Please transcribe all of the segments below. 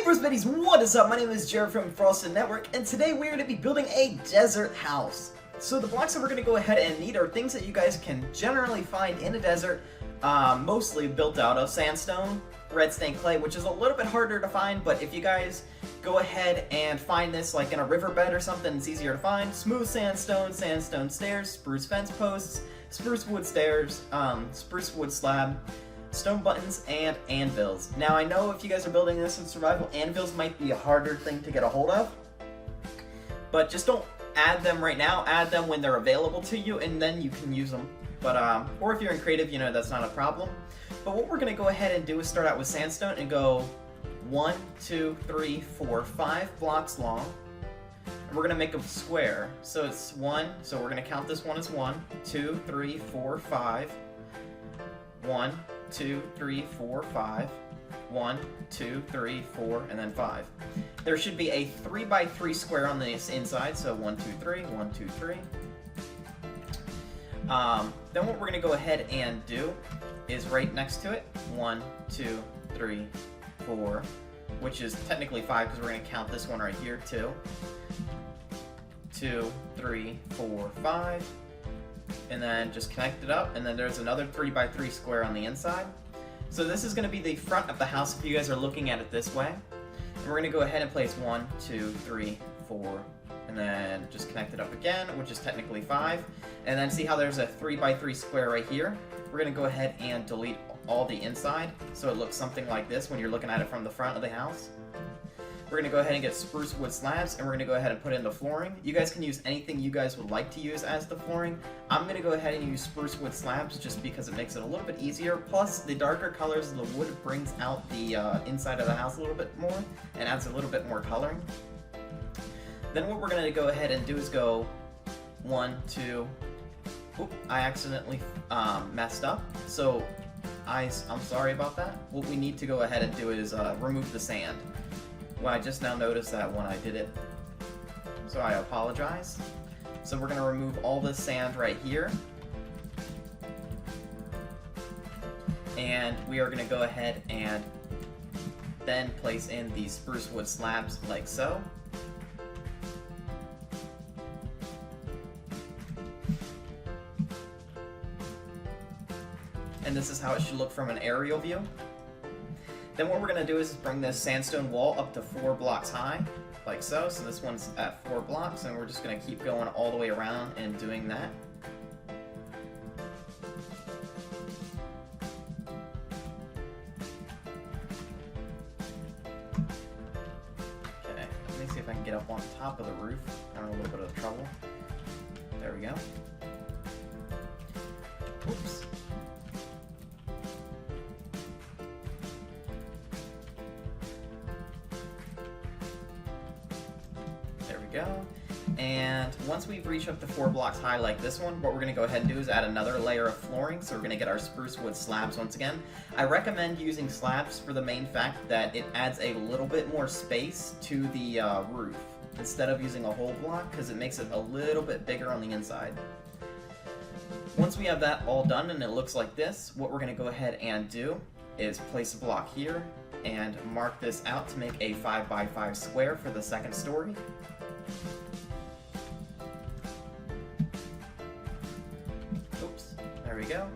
First Buddies, what is up? My name is Jared from Frosted Network, and today we're going to be building a desert house. So the blocks that we're going to go ahead and need are things that you guys can generally find in a desert, mostly built out of sandstone, red stained clay, which is a little bit harder to find, but if you guys go ahead and find this like in a riverbed or something, it's easier to find. Smooth sandstone, sandstone stairs, spruce fence posts, spruce wood stairs, spruce wood slab, stone buttons, and anvils. Now I know if you guys are building this in survival, anvils might be a harder thing to get a hold of, but just don't add them right now. Add them when they're available to you, and then you can use them. But or if you're in creative, you know, that's not a problem. But what we're gonna go ahead and do is start out with sandstone and go 1, 2, 3, 4, 5 blocks long. And we're gonna make a square. So it's 1, so we're gonna count this one as 1, 2, 3, 4, 5. 1, 2, 3, 4, 5. 1, 2, 3, 4, and then 5. There should be a 3x3 square on this inside, so 1, 2, 3, 1, 2, 3. Then what we're going to go ahead and do is right next to it, 1, 2, 3, 4, which is technically 5 because we're going to count this one right here, 2. 2, 3, 4, 5. And then just connect it up, and then there's another 3x3 square on the inside. So this is going to be the front of the house if you guys are looking at it this way. And we're going to go ahead and place 1, 2, 3, 4, and then just connect it up again, which is technically 5. And then see how there's a 3x3 square right here? We're going to go ahead and delete all the inside, so it looks something like this when you're looking at it from the front of the house. We're going to go ahead and get spruce wood slabs, and we're going to go ahead and put in the flooring. You guys can use anything you guys would like to use as the flooring. I'm going to go ahead and use spruce wood slabs just because it makes it a little bit easier. Plus, the darker colors of the wood brings out the inside of the house a little bit more and adds a little bit more coloring. Then what we're going to go ahead and do is go 1, 2... Oop, I accidentally messed up, so I'm sorry about that. What we need to go ahead and do is remove the sand. Well, I just now noticed that when I did it, so I apologize. So we're going to remove all this sand right here. And we are going to go ahead and then place in the spruce wood slabs like so. And this is how it should look from an aerial view. Then what we're going to do is bring this sandstone wall up to 4 blocks high, like so. So this one's at 4 blocks, and we're just going to keep going all the way around and doing that. Okay, let me see if I can get up on top of the roof. I'm having a little bit of trouble. There we go. Oops. Go. And once we've reached up to 4 blocks high like this one, what we're going to go ahead and do is add another layer of flooring. So we're going to get our spruce wood slabs once again. I recommend using slabs for the main fact that it adds a little bit more space to the roof instead of using a whole block, because it makes it a little bit bigger on the inside. Once we have that all done and it looks like this, what we're going to go ahead and do is place a block here and mark this out to make a 5x5 square for the second story. Oops, there we go.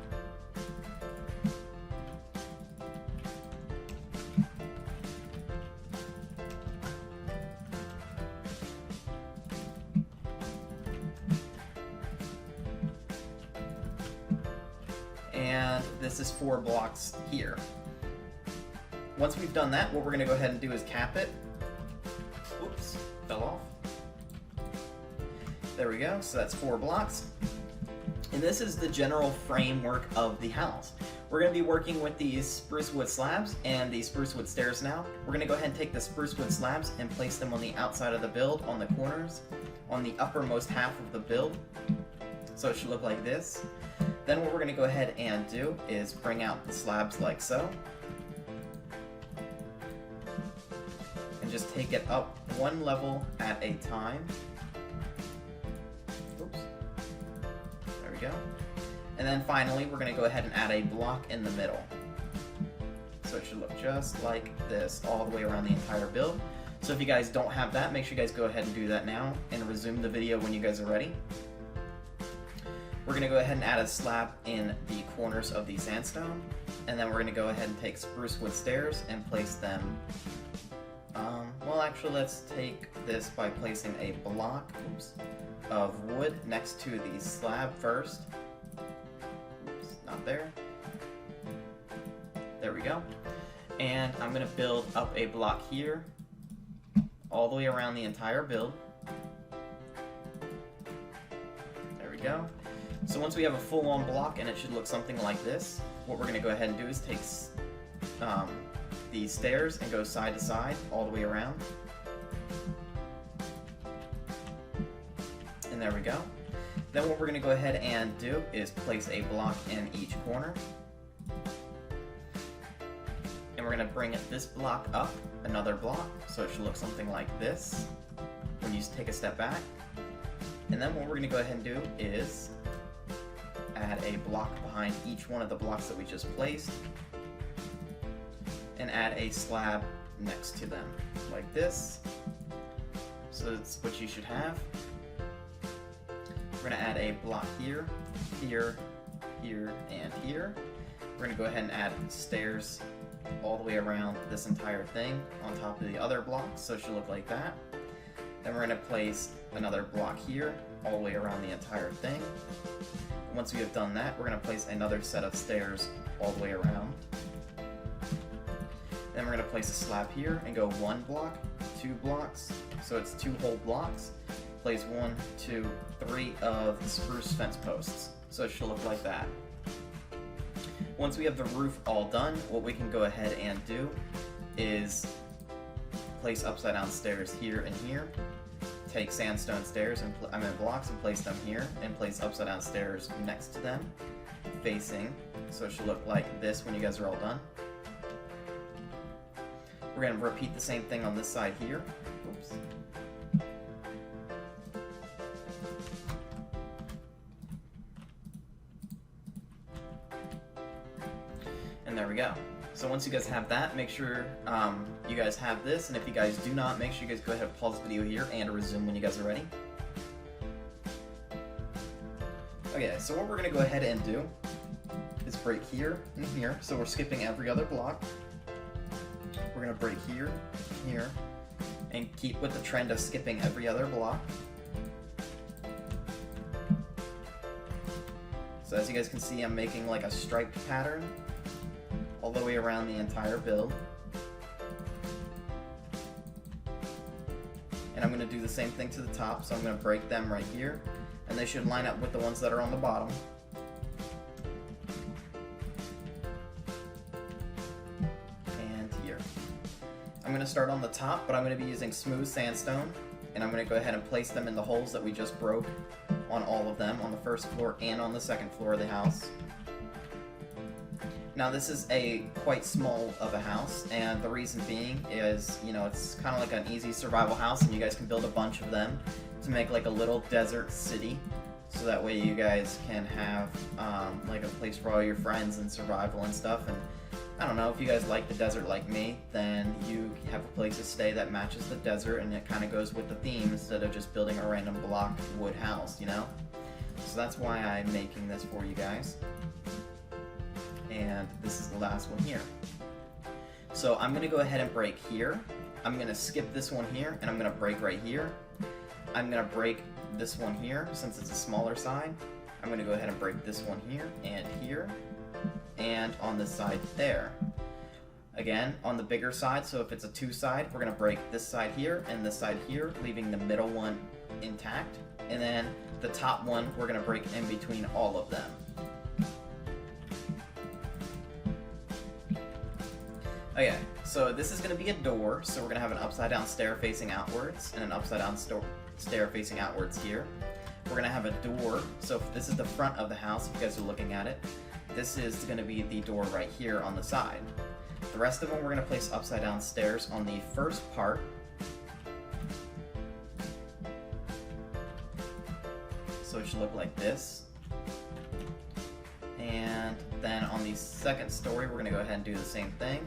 And this is 4 blocks here. Once we've done that, what we're going to go ahead and do is cap it. Oops, fell off. There we go, so that's 4 blocks. And this is the general framework of the house. We're going to be working with these spruce wood slabs and the spruce wood stairs now. We're going to go ahead and take the spruce wood slabs and place them on the outside of the build, on the corners, on the uppermost half of the build. So it should look like this. Then what we're going to go ahead and do is bring out the slabs like so. And just take it up 1 level at a time. Oops. There we go. And then finally, we're going to go ahead and add a block in the middle. So so it should look just like this all the way around the entire build. So if you guys don't have that, make sure you guys go ahead and do that now and resume the video when you guys are ready. We're going to go ahead and add a slab in the corners of the sandstone, and then we're going to go ahead and take spruce wood stairs and place them, well actually let's take this by placing a block of wood next to the slab first. Oops, not there. There we go. And I'm going to build up a block here all the way around the entire build. There we go. So once we have a full-on block, and it should look something like this, what we're going to go ahead and do is take the stairs and go side to side all the way around. And there we go. Then what we're going to go ahead and do is place a block in each corner. And we're going to bring this block up another block, so it should look something like this when you take a step back. And then what we're going to go ahead and do is add a block behind each one of the blocks that we just placed, and add a slab next to them, like this. So that's what you should have. We're going to add a block here, here, here, and here. We're going to go ahead and add stairs all the way around this entire thing on top of the other blocks, so it should look like that. Then we're going to place another block here all the way around the entire thing. Once we have done that, we're going to place another set of stairs all the way around. Then we're going to place a slab here and go 1 block, 2 blocks, so it's 2 whole blocks. Place 1, 2, 3 of spruce fence posts, so it should look like that. Once we have the roof all done, what we can go ahead and do is place upside down stairs here and here. Take sandstone stairs and blocks and place them here, and place upside down stairs next to them, facing, so it should look like this when you guys are all done. We're going to repeat the same thing on this side here. Oops. And there we go. So once you guys have that, make sure you guys have this, and if you guys do not, make sure you guys go ahead and pause the video here and resume when you guys are ready. Okay, so what we're going to go ahead and do is break here and here, so we're skipping every other block. We're going to break here, here, and keep with the trend of skipping every other block. So as you guys can see, I'm making like a striped pattern all the way around the entire build. And I'm going to do the same thing to the top, so I'm going to break them right here, and they should line up with the ones that are on the bottom. And here. I'm going to start on the top, but I'm going to be using smooth sandstone, and I'm going to go ahead and place them in the holes that we just broke on all of them, on the first floor and on the second floor of the house. Now this is a quite small of a house, and the reason being is, you know, it's kind of like an easy survival house, and you guys can build a bunch of them to make like a little desert city, so that way you guys can have like a place for all your friends and survival and stuff. And I don't know, if you guys like the desert like me, then you have a place to stay that matches the desert, and it kind of goes with the theme instead of just building a random block wood house, you know? So that's why I'm making this for you guys. And this is the last one here. So I'm going to go ahead and break here. I'm going to skip this one here, and I'm going to break right here. I'm going to break this one here, since it's a smaller side. I'm going to go ahead and break this one here, and on this side there. Again, on the bigger side, so if it's a 2 side, we're going to break this side here and this side here, leaving the middle one intact. And then the top one, we're going to break in between all of them. Okay, so this is going to be a door, so we're going to have an upside down stair facing outwards, and an upside down stair facing outwards here. We're going to have a door, so if this is the front of the house, if you guys are looking at it, this is going to be the door right here on the side. The rest of them we're going to place upside down stairs on the first part. So it should look like this. And then on the second story, we're going to go ahead and do the same thing.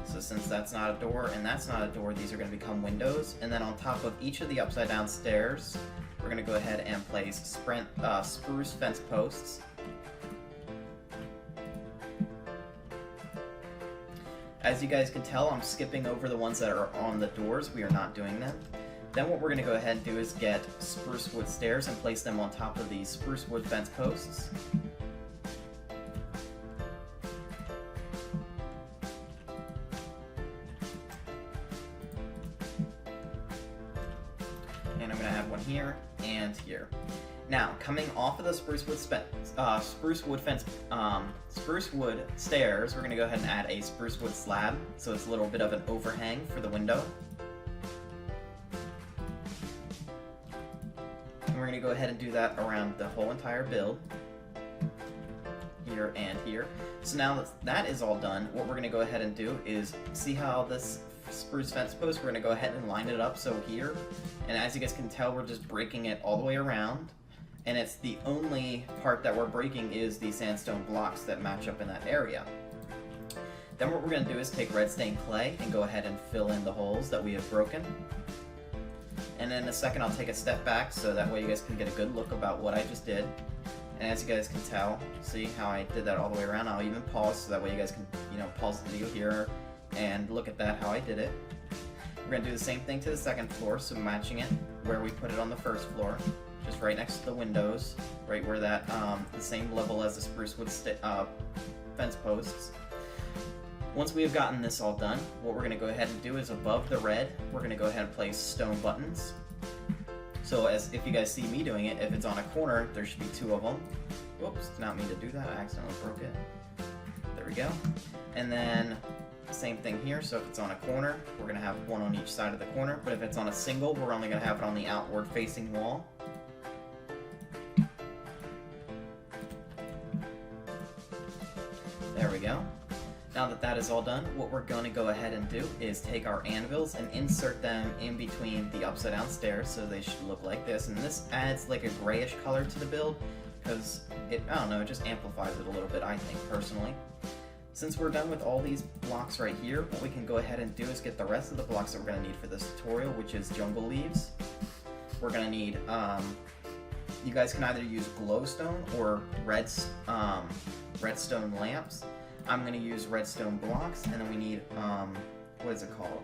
So since that's not a door and that's not a door, these are going to become windows. And then on top of each of the upside down stairs, we're going to go ahead and place spruce fence posts. As you guys can tell, I'm skipping over the ones that are on the doors. We are not doing them. Then what we're going to go ahead and do is get spruce wood stairs and place them on top of these spruce wood fence posts. And I'm going to add one here and here. Now, coming off of the spruce wood stairs, we're going to go ahead and add a spruce wood slab, so it's a little bit of an overhang for the window. And we're going to go ahead and do that around the whole entire build, here and here. So now that is all done, what we're going to go ahead and do is, see how this spruce fence post, we're going to go ahead and line it up so here, and as you guys can tell, we're just breaking it all the way around. And it's the only part that we're breaking is the sandstone blocks that match up in that area. Then what we're going to do is take red stained clay and go ahead and fill in the holes that we have broken. And in a second I'll take a step back so that way you guys can get a good look about what I just did. And as you guys can tell, see how I did that all the way around. I'll even pause so that way you guys can, pause the video here and look at that, how I did it. We're going to do the same thing to the second floor, so matching it where we put it on the first floor. Just right next to the windows, right where that, the same level as the spruce wood fence posts. Once we have gotten this all done, what we're going to go ahead and do is above the red, we're going to go ahead and place stone buttons. So as if you guys see me doing it, if it's on a corner, there should be 2 of them. Whoops, did not mean to do that, I accidentally broke it. There we go. And then same thing here, so if it's on a corner, we're going to have 1 on each side of the corner, but if it's on a single, we're only going to have it on the outward facing wall. There we go. Now that that is all done, what we're going to go ahead and do is take our anvils and insert them in between the upside down stairs, so they should look like this. And this adds like a grayish color to the build, because it just amplifies it a little bit, I think, personally. Since we're done with all these blocks right here, what we can go ahead and do is get the rest of the blocks that we're going to need for this tutorial, which is jungle leaves. We're going to need, you guys can either use glowstone or redstone lamps. I'm going to use redstone blocks, and then we need, what is it called?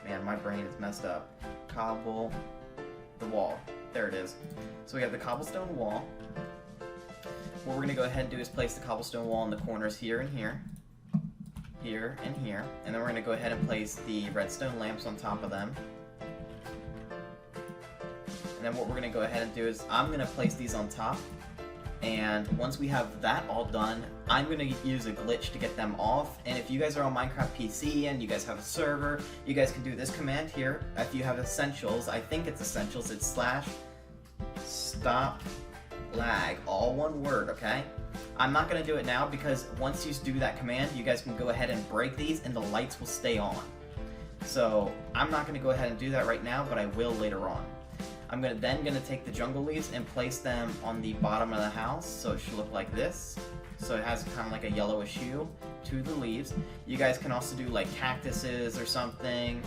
Man, my brain is messed up. The wall. There it is. So we have the cobblestone wall. What we're going to go ahead and do is place the cobblestone wall in the corners here and here. Here and here. And then we're going to go ahead and place the redstone lamps on top of them. And then what we're going to go ahead and do is I'm going to place these on top. And once we have that all done, I'm going to use a glitch to get them off. And if you guys are on Minecraft PC and you guys have a server, you guys can do this command here. If you have essentials, I think it's essentials, it's /stop lag, all one word, okay? I'm not going to do it now because once you do that command, you guys can go ahead and break these and the lights will stay on. So I'm not going to go ahead and do that right now, but I will later on. I'm then going to take the jungle leaves and place them on the bottom of the house, so it should look like this. So it has kind of like a yellowish hue to the leaves. You guys can also do like cactuses or something,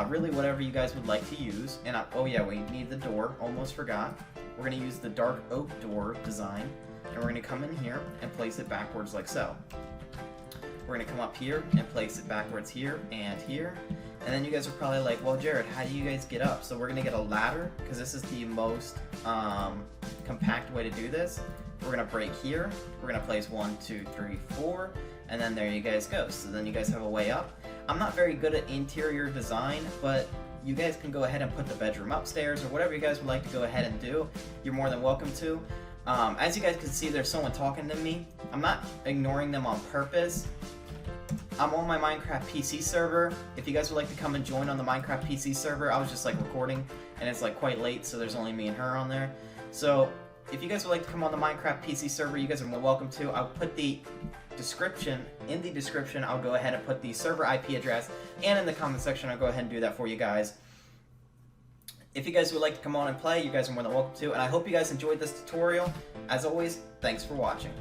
really whatever you guys would like to use. And oh yeah, we need the door, almost forgot. We're going to use the dark oak door design, and we're going to come in here and place it backwards like so. We're going to come up here and place it backwards here and here. And then you guys are probably like, well, Jared, how do you guys get up? So we're going to get a ladder, because this is the most compact way to do this. We're going to break here. We're going to place 1, 2, 3, 4, and then there you guys go. So then you guys have a way up. I'm not very good at interior design, but you guys can go ahead and put the bedroom upstairs or whatever you guys would like to go ahead and do. You're more than welcome to. As you guys can see, there's someone talking to me. I'm not ignoring them on purpose. I'm on my Minecraft PC server. If you guys would like to come and join on the Minecraft PC server, I was just like recording and it's like quite late, so there's only me and her on there. So if you guys would like to come on the Minecraft PC server, you guys are more welcome to. I'll put the description, I'll go ahead and put the server IP address, and in the comment section I'll go ahead and do that for you guys. If you guys would like to come on and play, you guys are more than welcome to, and I hope you guys enjoyed this tutorial. As always, thanks for watching.